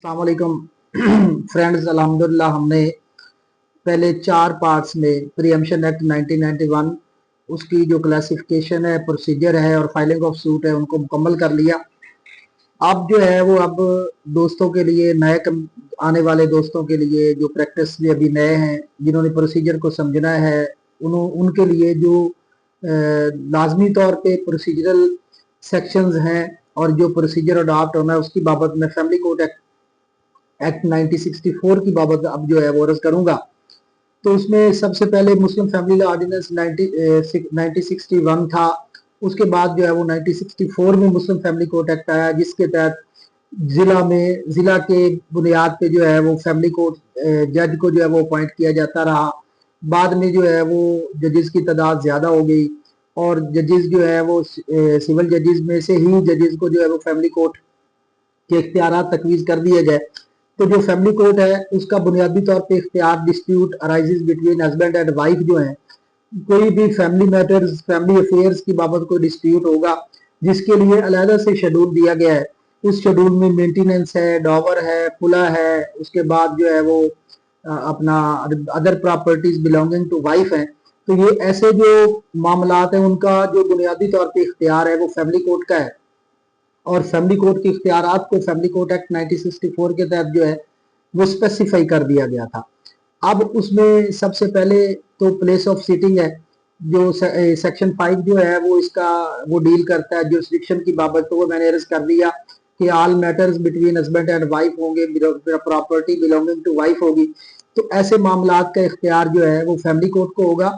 अस्सलाम वालेकुम फ्रेंड्स, अल्हम्दुलिल्लाह हमने पहले 4 पार्ट्स में प्रीएम्पशन एक्ट 1991 उसकी जो क्लासिफिकेशन है, प्रोसीजर है और फाइलिंग ऑफ सूट है उनको मुकम्मल कर लिया। अब जो है वो अब दोस्तों के लिए आने वाले दोस्तों के लिए जो प्रैक्टिस भी अभी नए हैं जिन्होंने प्रोसीजर को समझना है उनके लिए जो लाजमी तौर पे प्रोसीजरल सेक्शंस हैं और जो प्रोसीजर अडॉप्ट होना है उसकी बाबत में फैमिली कोड एक्ट 1964 की बाबत अब जो है वो अर्ज करूंगा। तो उसमें सबसे पहले मुस्लिम फैमिली लॉ ऑर्डिनेंस 1961 था। उसके बाद जो है वो 1964 में मुस्लिम फैमिली कोर्ट एक्ट आया, जिसके तहत जिला के बुनियाद पे जो है वो फैमिली कोर्ट जज को जो है वो अपॉइंट किया जाता रहा। बाद में जो है वो जजेस की तादाद ज़्यादा हो गई और जजेस जो है वो सिविल जजेस में से ही जजेस को जो है वो फैमिली कोर्ट के इख्तियार तकवीज़ कर दिए गए। तो जो फैमिली कोर्ट है उसका बुनियादी तौर पे इख्तियार dispute arises between husband and wife जो है, कोई भी फैमिली मैटर्स फैमिली अफेयर्स की बाबत कोई डिस्प्यूट होगा जिसके लिए अलहदा से शेड्यूल दिया गया है। उस शेड्यूल में मेंटेनेंस है, डॉवर है, खुला है, उसके बाद जो है वो अपना other properties belonging to wife है। तो ये ऐसे जो मामलात हैं उनका जो बुनियादी तौर पे इख्तियार है वो फैमिली कोर्ट का है और फैमिली कोर्ट के इख्तियारात को फैमिली कोर्ट एक्ट 1964 के तहत जो है वो स्पेसिफाई कर दिया गया था। अब उसमें सबसे पहले तो प्लेस ऑफ सिटिंग है, जो सेक्शन 5 जो है वो इसका वो डील करता है जुरिस्डिक्शन की बाबत। तो वो मैंने अर्ज कर दिया कि all matters between husband and wife होंगे, प्रॉपर्टी बिलोंगिंग टू वाइफ होगी। तो ऐसे मामलात का इख्तियार जो है वो फैमिली कोर्ट को होगा।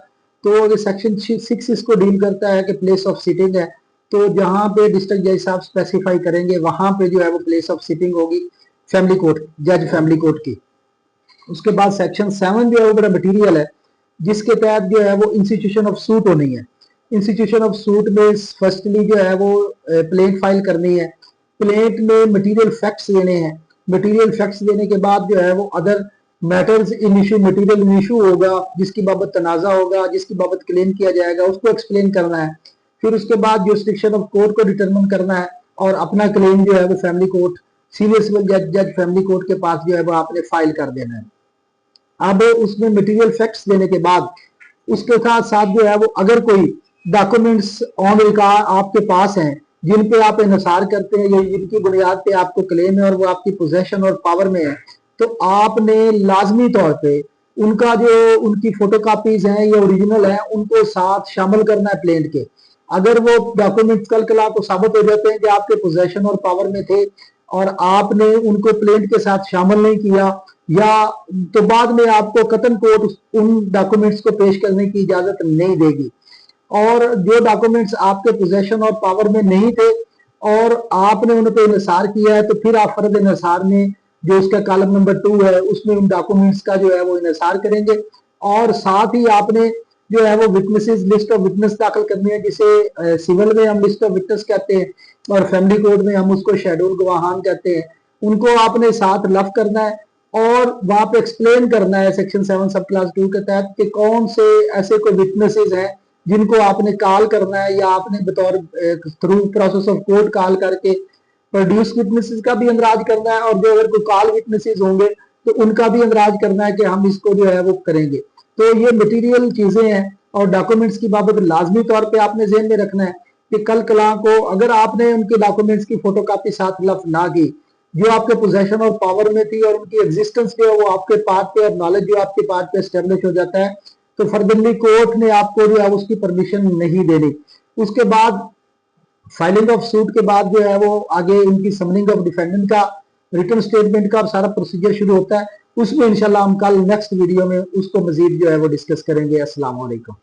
तो सेक्शन 6 इसको डील करता है कि प्लेस ऑफ सिटिंग है, तो जहां पे डिस्ट्रिक्ट जज साहब स्पेसिफाई करेंगे वहां पे जो है वो प्लेस ऑफ सिटिंग होगी फैमिली कोर्ट जज फैमिली कोर्ट की। उसके बाद सेक्शन 7 जो है वो बड़ा मटीरियल है, जिसके तहत जो है वो इंस्टीट्यूशन ऑफ सूट होनी है। इंस्टीट्यूशन ऑफ सूट में फर्स्टली जो है वो प्लेंट फाइल करनी है, प्लेंट में मटीरियल फैक्ट्स देने हैं, मटीरियल फैक्ट्स देने के बाद जो है वो other matters in issue material in issue होगा जिसकी बाबत तनाजा होगा, जिसकी बाबत क्लेम किया जाएगा उसको एक्सप्लेन करना है। फिर उसके बाद जुरिस्डिक्शन ऑफ कोर्ट को डिटरमिन करना है और अपना क्लेम जो है वो फैमिली कोर्ट सीनियर सिविल जज फैमिली कोर्ट के पास जो है वो आपने फाइल कर देना है। अब उसमें मटेरियल फैक्ट्स देने के बाद उसके साथ साथ जो है वो अगर कोई डॉक्यूमेंट्स ऑन रिकॉर्ड आपके पास हैं जिन पे आप इंसार करते हैं या जिनकी बुनियाद पे आपको क्लेम है और वो आपकी पोजेशन और पावर में है, तो आपने लाजमी तौर पे उनका जो उनकी फोटोकॉपीज हैं या ओरिजिनल है उनको साथ शामिल करना है प्लेंट के। अगर वो डॉक्यूमेंट्स कल कला को साबित हो जाते हैं कि आपके पोजेशन और पावर में थे और आपने उनको प्लेंट के साथ शामिल नहीं किया, या तो बाद में आपको कतन कोर्ट उन डॉक्यूमेंट्स को पेश करने की इजाजत नहीं देगी। और जो डॉक्यूमेंट्स आपके पोजेशन और पावर में नहीं थे और आपने उन पर इंसार किया है, तो फिर आप फर्द इंसार में जो उसका कॉलम नंबर 2 है उसमें उन डॉक्यूमेंट्स का जो है वो इंसार करेंगे। और साथ ही आपने जो है वो विटनेसेस लिस्ट ऑफ विटनेस दाखिल करनी है, जिसे सिविल में हम लिस्ट ऑफ विटनेस कहते हैं और फैमिली कोर्ट में हम उसको शेड्यूल गवाहान कहते हैं। उनको आपने साथ लफ करना है और वहां पे एक्सप्लेन करना है सेक्शन 7 सब क्लास 2 के तहत कि कौन से ऐसे कोई विटनेसेस हैं जिनको आपने कॉल करना है या आपने बतौर through process of court call करके प्रोड्यूस विटनेसेस का भी अंदराज करना है, और जो अगर कोई कॉल विटनेसेस होंगे तो उनका भी अंदराज करना है कि हम इसको जो है वो करेंगे। तो ये मटेरियल चीजें हैं और डॉक्यूमेंट्स की बाबत लाजमी तौर पे आपने ज़हन में रखना है कि कल कला को अगर आपने उनके डॉक्यूमेंट्स की फोटोकॉपी साथ लफ ना की जो आपके पोजेशन और पावर में थी और उनकी एग्जिस्टेंस जो है वो आपके पार्ट पे और नॉलेज जो आपके पार्ट पे एस्टेब्लिश हो जाता है, तो फर्दरली कोर्ट ने आपको जो है उसकी परमिशन नहीं देनी। उसके बाद फाइलिंग ऑफ सूट के बाद जो है वो आगे उनकी समनिंग ऑफ डिफेंडेंट का रिटन स्टेटमेंट का सारा प्रोसीजर शुरू होता है। उसमें इंशाल्लाह हम कल नेक्स्ट वीडियो में उसको मजीद जो है वो डिस्कस करेंगे। अस्सलाम वालेकुम।